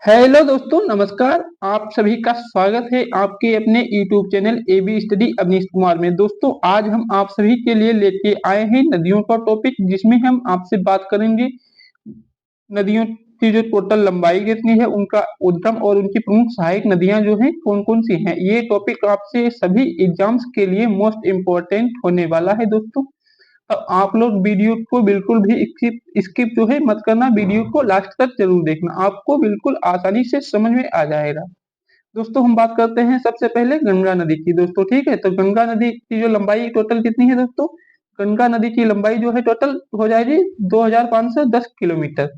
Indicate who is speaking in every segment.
Speaker 1: Hello दोस्तों, नमस्कार। आप सभी का स्वागत है आपके अपने YouTube channel AB study Avnish Kumar में। दोस्तों, आज हम आप सभी के लिए लेके आए हैं नदियों का टॉपिक, जिसमें हम आपसे बात करेंगे नदियों की जो टोटल लंबाई कितनी है, उनका उद्गम और उनकी प्रमुख सहायक नदियां जो हैं कौन-कौन सी हैं। ये टॉपिक आपसे सभी एग्जाम्स के लिए मोस्ट इम्पोर्टेंट होने वाला है दोस्तों। तो आप लोग वीडियो को बिल्कुल भी स्किप स्किप जो है मत करना, वीडियो को लास्ट तक जरूर देखना, आपको बिल्कुल आसानी से समझ में आ जाएगा। दोस्तों, हम बात करते हैं सबसे पहले गंगा नदी की। दोस्तों, ठीक है, तो गंगा नदी की जो लंबाई टोटल कितनी है दोस्तों? गंगा नदी की लंबाई जो है टोटल हो जाएगी 2510 किलोमीटर।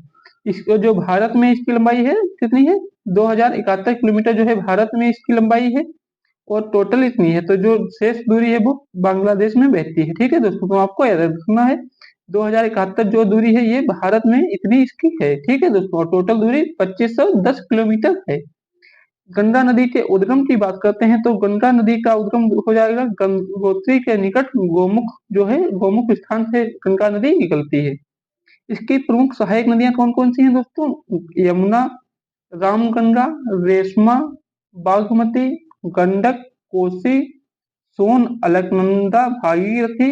Speaker 1: इसको जो भारत में इसकी लंबाई है कितनी है? 2071 किलोमीटर जो है भारत में इसकी लंबाई है। और टोटल इतनी है, तो जो शेष दूरी है वो बांग्लादेश में बहती है। ठीक है दोस्तों, तो आपको याद रखना है 2071 जो दूरी है ये भारत में इतनी इसकी है। ठीक है दोस्तों, और टोटल दूरी 2510 किलोमीटर है। गंगा नदी के उद्गम की बात करते हैं तो गंगा नदी का उद्गम हो जाएगा गंगोत्री के निकट गोमुख जो है, गोमुख स्थान से गंगा नदी निकलती है। इसकी प्रमुख सहायक नदियां कौन कौन सी हैं दोस्तों? यमुना, रामगंगा, रेशमा, बागमती, गंडक, कोसी, सोन, अलकनंदा, भागीरथी,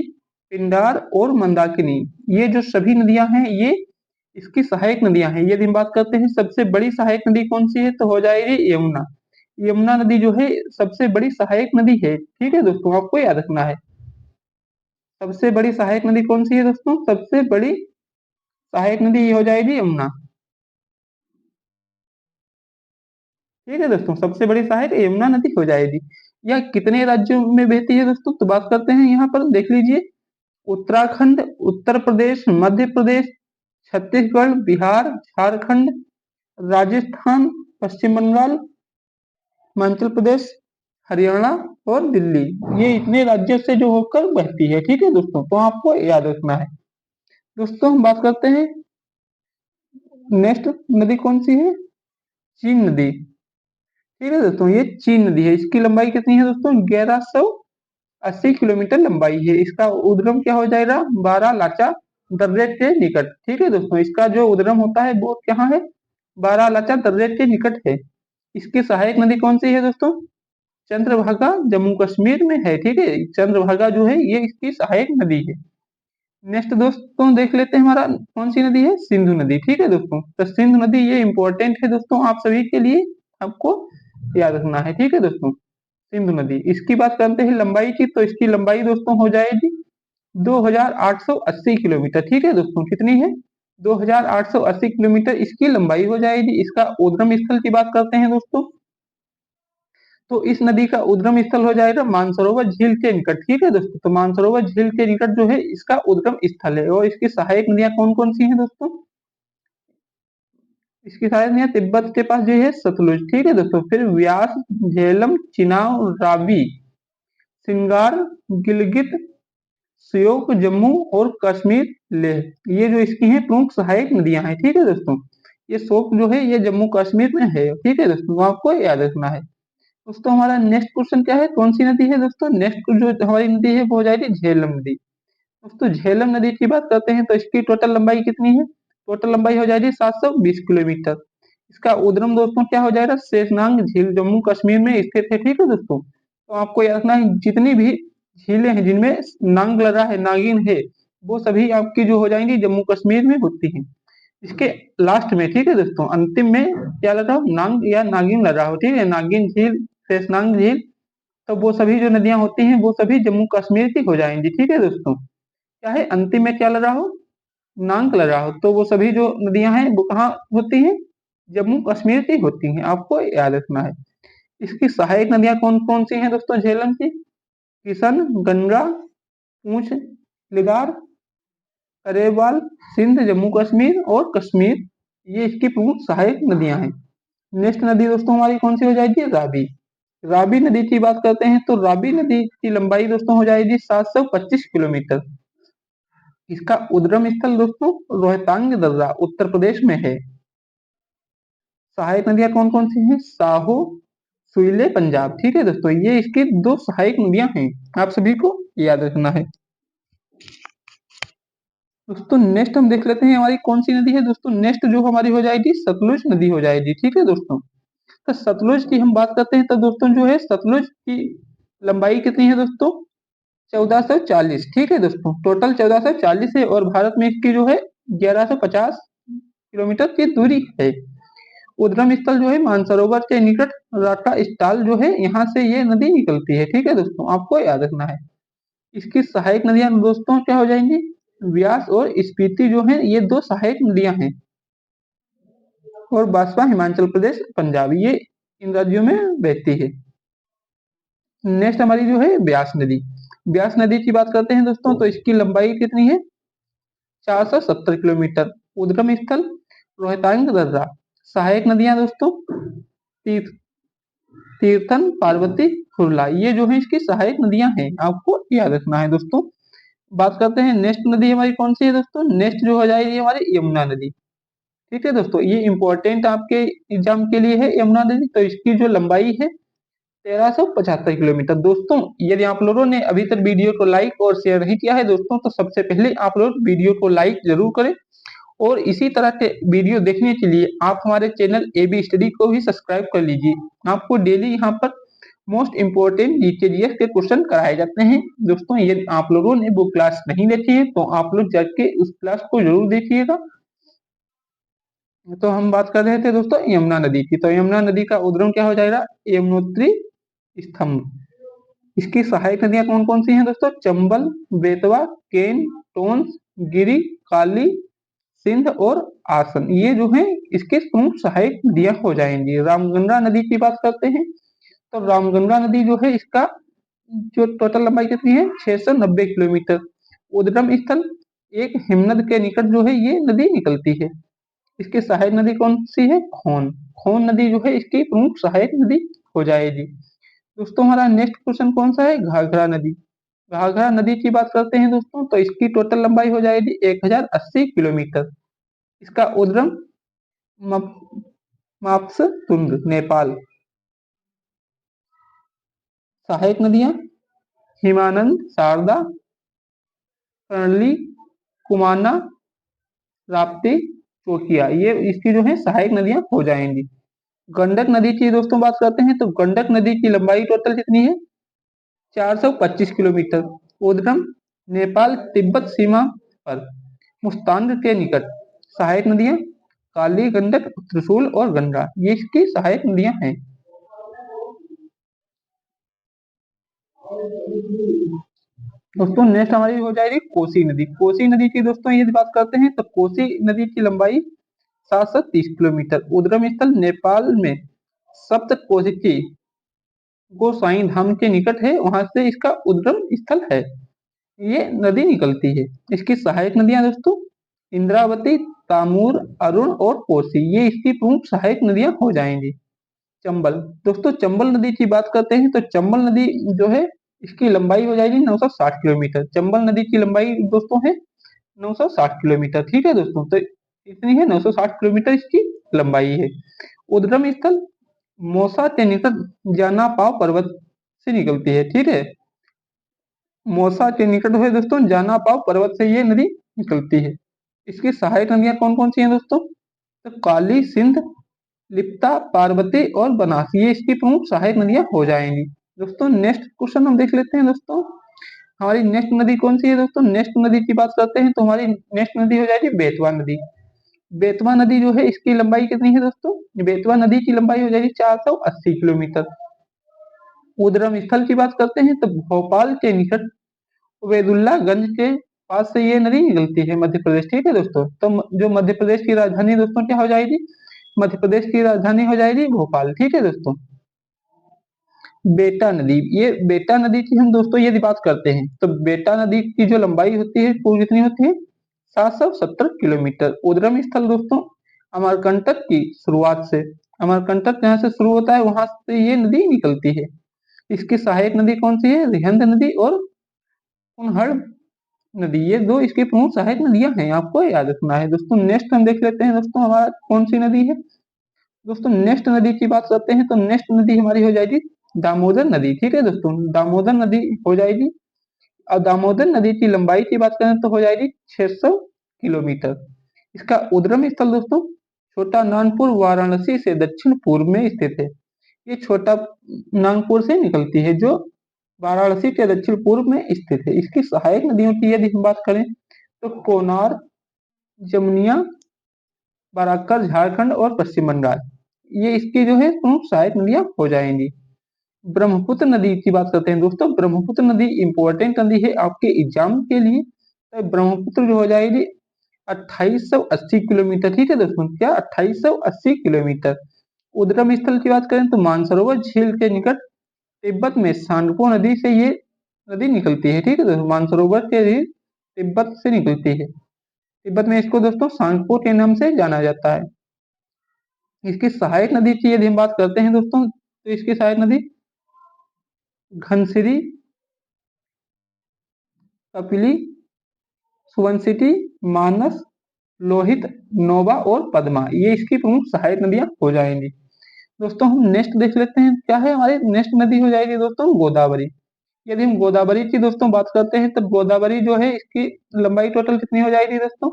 Speaker 1: पिंडार और मंदाकिनी। ये जो सभी नदियां हैं ये इसकी सहायक नदियां हैं। यदि हम बात करते हैं सबसे बड़ी सहायक नदी कौन सी है, तो हो जाएगी यमुना। यमुना नदी जो है सबसे बड़ी सहायक नदी है। ठीक है दोस्तों, आपको याद रखना है सबसे बड़ी सहायक नदी कौन सी है दोस्तों? सबसे बड़ी सहायक नदी ये हो जाएगी यमुना। ठीक है दोस्तों, सबसे बड़ी सहायक यमुना नदी हो जाएगी। यह कितने राज्यों में बहती है दोस्तों? तो बात करते हैं, यहाँ पर देख लीजिए। उत्तराखंड, उत्तर प्रदेश, मध्य प्रदेश, छत्तीसगढ़, बिहार, झारखंड, राजस्थान, पश्चिम बंगाल, हिमाचल प्रदेश, हरियाणा और दिल्ली। ये इतने राज्यों से जो होकर बहती है। ठीक है दोस्तों, तो आपको याद रखना है। दोस्तों, हम बात करते हैं नेक्स्ट नदी कौन सी है? चीन नदी। ठीक है दोस्तों, ये चीन नदी है। इसकी लंबाई कितनी है दोस्तों? 1180 किलोमीटर लंबाई है। इसका उद्गम क्या हो जाएगा? बारालाचा दर्रे के निकट। ठीक है दोस्तों, इसका जो उद्गम होता है वो कहाँ है? बारालाचा दर्रे के निकट है। इसकी सहायक नदी कौन सी है दोस्तों? चंद्रभागा, जम्मू कश्मीर में है। ठीक है, चंद्रभागा जो है ये इसकी सहायक नदी है। नेक्स्ट दोस्तों देख लेते हैं, हमारा कौन सी नदी है? सिंधु नदी। ठीक है दोस्तों, तो सिंधु नदी ये इंपॉर्टेंट है दोस्तों आप सभी के लिए, आपको याद रखना है। ठीक है दोस्तों, सिंधु नदी, इसकी बात करते हैं लंबाई की, तो इसकी लंबाई दोस्तों हो जाएगी 2880 किलोमीटर। ठीक है दोस्तों, कितनी है? 2880 किलोमीटर इसकी लंबाई हो जाएगी। इसका उद्गम स्थल की बात करते हैं दोस्तों, तो इस नदी का उद्गम स्थल हो जाएगा मानसरोवर झील के निकट। ठीक है दोस्तों, तो मानसरोवर झील के निकट जो है इसका उद्गम स्थल है। और इसकी सहायक नदियां कौन कौन सी हैं दोस्तों? इसकी सहायक नदियां तिब्बत के पास जो है सतलुज। ठीक है दोस्तों, फिर व्यास, झेलम, चिनाब, रावी, सिंगार, गिलगित, श्योक, जम्मू और कश्मीर, लेह। ये जो इसकी हैं प्रमुख सहायक नदियां हैं। ठीक है दोस्तों, ये शोक जो है ये जम्मू कश्मीर में है। ठीक है दोस्तों, तो आपको याद रखना है। दोस्तों, हमारा नेक्स्ट क्वेश्चन क्या है? कौन सी नदी है दोस्तों? नेक्स्ट जो हमारी नदी है वो हो जाएगी झेलम नदी। दोस्तों, झेलम नदी की बात करते हैं तो इसकी टोटल लंबाई कितनी है? टोटल लंबाई हो जाएगी 720 किलोमीटर। इसका उद्गम दोस्तों क्या हो जाएगा? शेषनाग झील, जम्मू कश्मीर में स्थित है। ठीक है दोस्तों, तो आपको याद रखना है जितनी भी झीलें हैं जिनमें नांग लगा है, नागिन है, वो सभी आपकी जो हो जाएंगी जम्मू कश्मीर में होती हैं। इसके लास्ट में, ठीक है दोस्तों, अंतिम में क्या लगा हो? नांग या नागिन लगा हो। ठीक है, नागिन झील, शेषनाग झील, तो वो सभी जो नदियां होती हैं वो सभी जम्मू कश्मीर की हो जाएंगी। ठीक है दोस्तों, क्या है अंतिम में क्या लगा हो? नांग लगा हो, तो वो सभी जो नदियां हैं वो कहाँ होती हैं? जम्मू कश्मीर की होती हैं, आपको याद रखना है। इसकी सहायक नदियां कौन कौन सी हैं दोस्तों झेलम की? किशन, गंगा, पूंछ, लिगार, करेवाल, सिंध, जम्मू कश्मीर और कश्मीर। ये इसकी प्रमुख सहायक नदियां हैं। नेक्स्ट नदी दोस्तों हमारी कौन सी हो जाएगी? रावी। रावी नदी की बात करते हैं तो रावी नदी की लंबाई दोस्तों हो जाएगी 725 किलोमीटर। इसका उद्गम स्थल दोस्तों रोहतांग दर्रा उत्तर प्रदेश में है। सहायक नदियां कौन कौन सी हैं? साहो, सुइले, पंजाब। ठीक है दोस्तों, ये इसकी दो सहायक नदियां हैं, आप सभी को याद रखना है। दोस्तों नेक्स्ट हम देख लेते हैं हमारी कौन सी नदी है। दोस्तों नेक्स्ट जो हमारी हो जाएगी सतलुज नदी हो जाएगी। ठीक है दोस्तों, तो सतलुज की हम बात करते हैं तो दोस्तों जो है सतलुज की लंबाई कितनी है दोस्तों, 1440। ठीक है दोस्तों, टोटल 1440 है और भारत में इसकी जो है 1150 किलोमीटर की दूरी है। उद्गम स्थल जो है मानसरोवर के निकट राका स्टाल जो है यहाँ से ये नदी निकलती है। ठीक है दोस्तों, आपको याद रखना है। इसकी सहायक नदियां दोस्तों क्या हो जाएंगी, व्यास और स्पीति जो है ये दो सहायक नदियां हैं। और बांसवा हिमाचल प्रदेश पंजाब ये इन राज्यों में बहती है। नेक्स्ट हमारी जो है ब्यास नदी। ब्यास नदी की बात करते हैं दोस्तों तो इसकी लंबाई कितनी है, 470 किलोमीटर। उद्गम स्थल रोहतांग दर्रा। सहायक नदियां दोस्तों तीर्थ तीर्थन पार्वती फुरला ये जो है इसकी सहायक नदियां हैं, आपको याद रखना है दोस्तों। बात करते हैं नेक्स्ट नदी हमारी कौन सी है दोस्तों, नेक्स्ट जो हो जाएगी हमारी यमुना नदी। ठीक है दोस्तों, ये इंपॉर्टेंट आपके एग्जाम के लिए है यमुना नदी। तो इसकी जो लंबाई है 1375 किलोमीटर। दोस्तों यदि आप लोगों ने अभी तक वीडियो को लाइक और शेयर नहीं किया है दोस्तों तो सबसे पहले आप लोग वीडियो को लाइक जरूर करें और इसी तरह के वीडियो देखने के लिए आप हमारे चैनल एबी स्टडी को भी सब्सक्राइब कर लीजिए। आपको डेली यहाँ पर मोस्ट इंपोर्टेंट जीके जीएस के क्वेश्चन कराए जाते हैं। दोस्तों यदि आप लोगों ने वो क्लास नहीं देखी है तो आप लोग जाके उस क्लास को जरूर देखिएगा। तो हम बात कर रहे थे दोस्तों यमुना नदी की। तो यमुना नदी का उद्गम क्या हो जाएगा, यमुनोत्री स्तंभ। इसकी सहायक नदियां कौन कौन सी हैं दोस्तों, चंबल, बेतवा, केन, टोंस, गिरी, काली, सिंध और आसन ये जो है इसके प्रमुख सहायक नदियां हो जाएंगी। रामगंगा नदी की बात करते हैं तो रामगंगा नदी जो है इसका जो टोटल लंबाई कितनी है, 690 किलोमीटर। उद्गम स्थल एक हिमनद के निकट जो है ये नदी निकलती है। इसकी सहायक नदी कौन सी है, खोन। खोन नदी जो है इसकी प्रमुख सहायक नदी हो जाएगी। दोस्तों हमारा नेक्स्ट क्वेश्चन कौन सा है, घाघरा नदी। घाघरा नदी की बात करते हैं दोस्तों तो इसकी टोटल लंबाई हो जाएगी 1080 किलोमीटर। इसका उद्गम मापसतुंग नेपाल। सहायक नदियां हिमानंद, शारदा, कर्णली, कुमाना, राप्ती, चोटिया ये इसकी जो है सहायक नदियां हो जाएंगी। गंडक नदी की दोस्तों बात करते हैं तो गंडक नदी की लंबाई टोटल कितनी है, 425 किलोमीटर। उद्गम नेपाल तिब्बत सीमा पर मुस्तांग के निकट। सहायक नदियां काली, गंडक, त्रिशूल और गंगा ये इसकी सहायक नदियां हैं। दोस्तों नेक्स्ट हमारी हो जाएगी कोसी नदी। कोसी नदी की दोस्तों यदि बात करते हैं तो कोसी नदी की लंबाई 730 किलोमीटर। उद्गम स्थल नेपाल में सप्तकोशी गोसाई धाम के निकट है, वहां से इसका उद्गम स्थल है। ये नदी निकलती है। इसकी सहायक नदियां दोस्तों इंद्रावती, तामूर, अरुण और कोसी ये इसकी प्रमुख सहायक नदियां हो जाएंगी। चंबल। दोस्तों चंबल नदी की बात करते हैं तो चंबल नदी जो है इसकी लंबाई हो जाएगी 960 किलोमीटर। चंबल नदी की लंबाई दोस्तों है 960 किलोमीटर। ठीक है दोस्तों, तो इतनी है 960 किलोमीटर इसकी लंबाई है। उद्गम स्थल मोसा के निकट जाना पाव पर्वत से निकलती है। ठीक है, मोसा के निकट है दोस्तों जाना पाव पर्वत से ये नदी निकलती है। इसकी सहायक नदियां कौन कौन सी हैं दोस्तों, तो काली, सिंध, लिप्ता, पार्वती और बनास ये इसकी प्रमुख सहायक नदियां हो जाएंगी। दोस्तों नेक्स्ट क्वेश्चन हम देख लेते हैं। दोस्तों हमारी नेक्स्ट नदी कौन सी है दोस्तों, नेक्स्ट नदी की बात करते हैं तो हमारी नेक्स्ट नदी हो जाएगी बेतवा नदी। बेतवा नदी जो है इसकी लंबाई कितनी है दोस्तों, बेतवा नदी की लंबाई हो जाएगी 480 किलोमीटर। उद्गम स्थल की बात करते हैं तो भोपाल के निकट उबैदुल्लागंज के पास से ये नदी निकलती है मध्य प्रदेश। ठीक है दोस्तों, तो जो मध्य प्रदेश की राजधानी दोस्तों क्या हो जाएगी, मध्य प्रदेश की राजधानी हो जाएगी भोपाल। ठीक है दोस्तों, बेटा नदी। ये बेटा नदी की हम दोस्तों यदि बात करते हैं तो बेटा नदी की जो लंबाई होती है वो कितनी होती है, 770 किलोमीटर। उद्गम स्थल दोस्तों अमरकंटक की शुरुआत से, अमरकंटक जहाँ से शुरू होता है वहां से ये नदी निकलती है। इसकी सहायक नदी कौन सी है, रिहंद नदी और कुनहड़ नदी ये दो इसकी प्रमुख सहायक नदियां हैं, आपको याद रखना है। दोस्तों नेक्स्ट हम देख लेते हैं दोस्तों हमारा कौन सी नदी है। दोस्तों नेक्स्ट नदी की बात करते हैं तो नेक्स्ट नदी हमारी हो जाएगी दामोदर नदी। ठीक है दोस्तों, दामोदर नदी हो जाएगी। और दामोदर नदी की लंबाई की बात करें तो हो जाएगी 600 किलोमीटर। इसका उद्गम स्थल दोस्तों छोटा नागपुर वाराणसी से दक्षिण पूर्व में स्थित है। ये छोटा नागपुर से निकलती है जो वाराणसी के दक्षिण पूर्व में स्थित है। इसकी सहायक नदियों की यदि हम बात करें तो कोनार, जमुनिया, बराकर झारखंड और पश्चिम बंगाल, ये इसकी जो है प्रमुख सहायक नदियां हो जाएंगी। ब्रह्मपुत्र नदी की बात करते हैं दोस्तों। ब्रह्मपुत्र नदी इंपॉर्टेंट नदी है आपके एग्जाम के लिए। तो ब्रह्मपुत्र जो हो जाएगी 2880 किलोमीटर। ठीक है दोस्तों, क्या 2880 किलोमीटर। उद्गम स्थल की बात करें तो मानसरोवर झील के निकट तिब्बत में सांगपो नदी से ये नदी निकलती है। ठीक है दोस्तों, मानसरोवर के झील तिब्बत से निकलती है। तिब्बत में इसको दोस्तों सांगपो के नाम से जाना जाता है। इसकी सहायक नदी की यदि हम बात करते हैं दोस्तों तो इसकी सहायक नदी घनसिरी, कपिली, सुबनसिटी, मानस, लोहित, नोबा और पद्मा, ये इसकी प्रमुख सहायक नदियां हो जाएंगी। दोस्तों हम नेक्स्ट देख लेते हैं, क्या है हमारी नेक्स्ट नदी हो जाएगी दोस्तों गोदावरी। यदि हम गोदावरी की दोस्तों बात करते हैं तब गोदावरी जो है इसकी लंबाई टोटल कितनी हो जाएगी दोस्तों।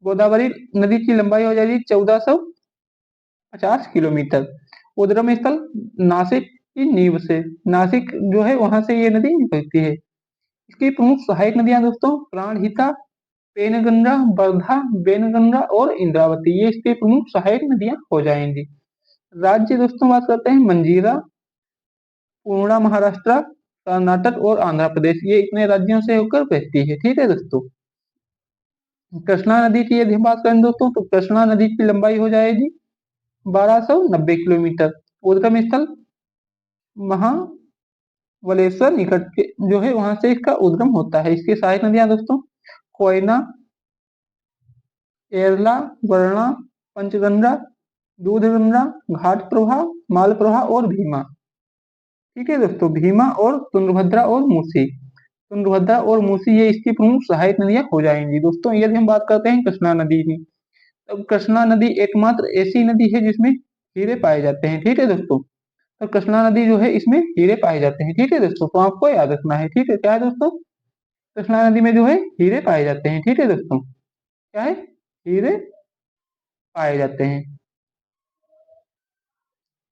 Speaker 1: गोदावरी नदी की लंबाई हो जाएगी 1450 किलोमीटर। उद्गम स्थल नासिक की नींव से, नासिक जो है वहां से ये नदी निकलती है। इसकी प्रमुख सहायक नदियां दोस्तों प्राणहिता, पेनगंगा, वर्धा, बेनगंगा और इंद्रावती, ये इसकी प्रमुख सहायक नदियां हो जाएंगी। राज्य दोस्तों बात करते हैं मंजीरा, पूर्णा महाराष्ट्र, कर्नाटक और आंध्र प्रदेश, ये इतने राज्यों से होकर बहती है। ठीक है दोस्तों, कृष्णा नदी की यदि हम बात करें दोस्तों तो कृष्णा नदी की लंबाई हो जाएगी 1290 किलोमीटर। उद्गम स्थल महाबलेश्वर निकट के जो है वहां से इसका उद्गम होता है। इसकी सहायक नदियां दोस्तों कोयना, एरला, वरुणा, पंचगंगा, दूधगंगा, घाट प्रभा, माल प्रभा और भीमा। ठीक है दोस्तों, भीमा और तुंगभद्रा और मूसी, तुंगभद्रा और मूसी ये इसकी प्रमुख सहायक नदियां हो जाएंगी। दोस्तों यदि हम बात करते हैं कृष्णा नदी की, तब कृष्णा नदी एकमात्र ऐसी नदी है जिसमें हीरे पाए जाते हैं। ठीक है दोस्तों, तो कृष्णा नदी जो है इसमें हीरे पाए जाते हैं। ठीक है दोस्तों, तो आपको याद रखना है। ठीक है, क्या है दोस्तों, कृष्णा नदी में जो है हीरे पाए जाते हैं। ठीक है दोस्तों, क्या है, हीरे पाए जाते हैं।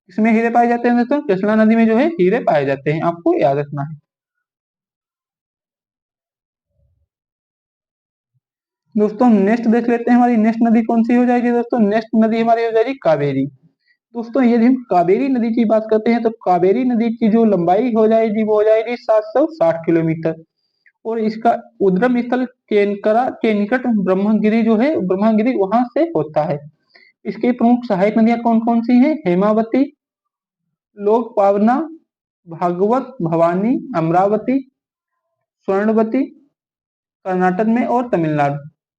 Speaker 1: इसमें हीरे पाए जाते हैं दोस्तों, कृष्णा नदी में जो है हीरे पाए जाते हैं, आपको याद रखना है। दोस्तों नेक्स्ट देख लेते हैं, हमारी नेक्स्ट नदी कौन सी हो जाएगी दोस्तों। नेक्स्ट नदी हमारी हो जाएगी कावेरी। दोस्तों यदि हम कावेरी नदी की बात करते हैं तो कावेरी नदी की जो लंबाई हो जाएगी वो हो जाएगी 760 किलोमीटर। और इसका उद्गम स्थल केनकरा के निकट ब्रह्मगिरी जो है, ब्रह्मगिरी वहां से होता है। इसकी प्रमुख सहायक नदियां कौन कौन सी हैं, हेमावती, लोक पावना, भागवत, भवानी, अमरावती, स्वर्णवती, कर्नाटक में और तमिलनाडु,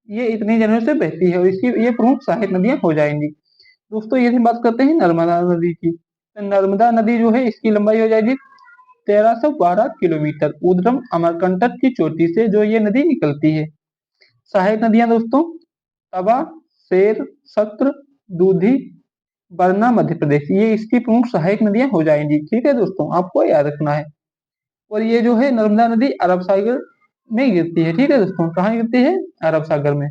Speaker 1: ये इतनी जगहों से बहती है और इसकी ये प्रमुख सहायक नदियां हो जाएंगी। दोस्तों यदि हम बात करते हैं नर्मदा नदी की, तो नर्मदा नदी जो है इसकी लंबाई हो जाएगी 1312 किलोमीटर। उद्गम अमरकंटक की चोटी से जो ये नदी निकलती है। सहायक नदियां दोस्तों तवा, शेर, सत्र, दूधी, बरना मध्य प्रदेश, ये इसकी प्रमुख सहायक नदियां हो जाएंगी। ठीक है दोस्तों, आपको याद रखना है। और ये जो है नर्मदा नदी अरब सागर में गिरती है। ठीक है दोस्तों, कहाँ गिरती है, अरब सागर में।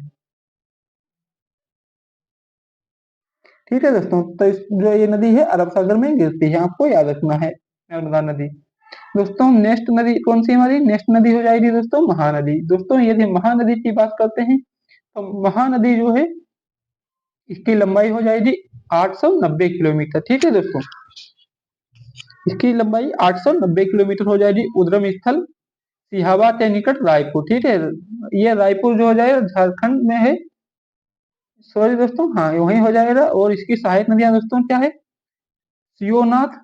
Speaker 1: ठीक है दोस्तों, तो जो ये नदी है अरब सागर में गिरती है, आपको याद रखना है नर्मदा नदी। दोस्तों नेक्स्ट नदी कौन सी हमारी नेक्स्ट नदी हो जाएगी दोस्तों महानदी। दोस्तों यदि महानदी की बात करते हैं तो महानदी जो है इसकी लंबाई हो जाएगी 890 किलोमीटर। ठीक है दोस्तों, इसकी लंबाई 890 किलोमीटर हो जाएगी। उद्गम स्थल सिहावा के निकट रायपुर। ठीक है, ये रायपुर जो हो जाएगा झारखंड में है, सॉरी दोस्तों, हाँ वही हो जाएगा। और इसकी सहायक नदियां दोस्तों क्या है, शिवनाथ,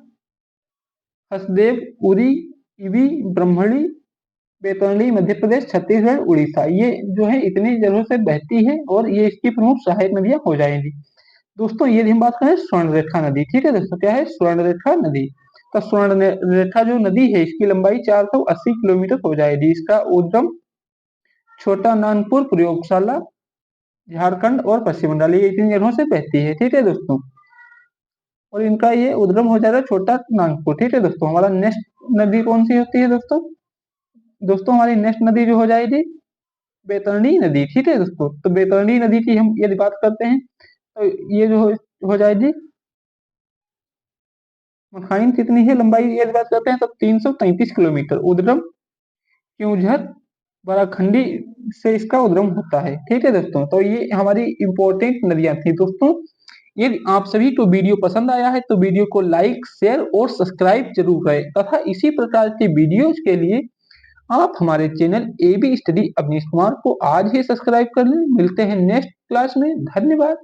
Speaker 1: हसदेव, उरी, इवी, ब्रह्मणी, बैतरणी मध्य प्रदेश, छत्तीसगढ़, उड़ीसा, ये जो है इतनी जगहों से बहती है और ये इसकी प्रमुख सहायक नदियां हो जाएंगी। दोस्तों यदि हम बात करें स्वर्ण रेखा नदी, ठीक है दोस्तों, क्या है स्वर्ण रेखा नदी। तो स्वर्ण रेखा जो नदी है इसकी लंबाई 480 किलोमीटर हो जाएगी। इसका उद्गम छोटा नागपुर, प्रयोगशाला, झारखंड और पश्चिम बंगाल, ये इतनी जगहों से बहती है। ठीक है दोस्तों, और इनका ये उद्गम हो जाएगा छोटा नागपुर। ठीक है दोस्तों, हमारा नेक्स्ट नदी कौन सी होती है दोस्तों। दोस्तों हमारी नेक्स्ट नदी जो हो जाएगी बैतरणी नदी, ठीक है दोस्तों। तो बैतरणी नदी की हम यदि बात करते हैं तो ये जो हो जाएगी, मखाइन कितनी है लंबाई यदि बात करते हैं तो 333 किलोमीटर। उद्गम क्योंझर बराखंडी से इसका उद्गम होता है, ठीक है दोस्तों। तो ये हमारी इंपॉर्टेंट नदियां थी दोस्तों। यदि आप सभी को वीडियो पसंद आया है तो वीडियो को लाइक, शेयर और सब्सक्राइब जरूर करें तथा इसी प्रकार के वीडियोज के लिए आप हमारे channel AB study Avnish Kumar को आज ही सब्सक्राइब कर लें। मिलते हैं नेक्स्ट क्लास में, धन्यवाद।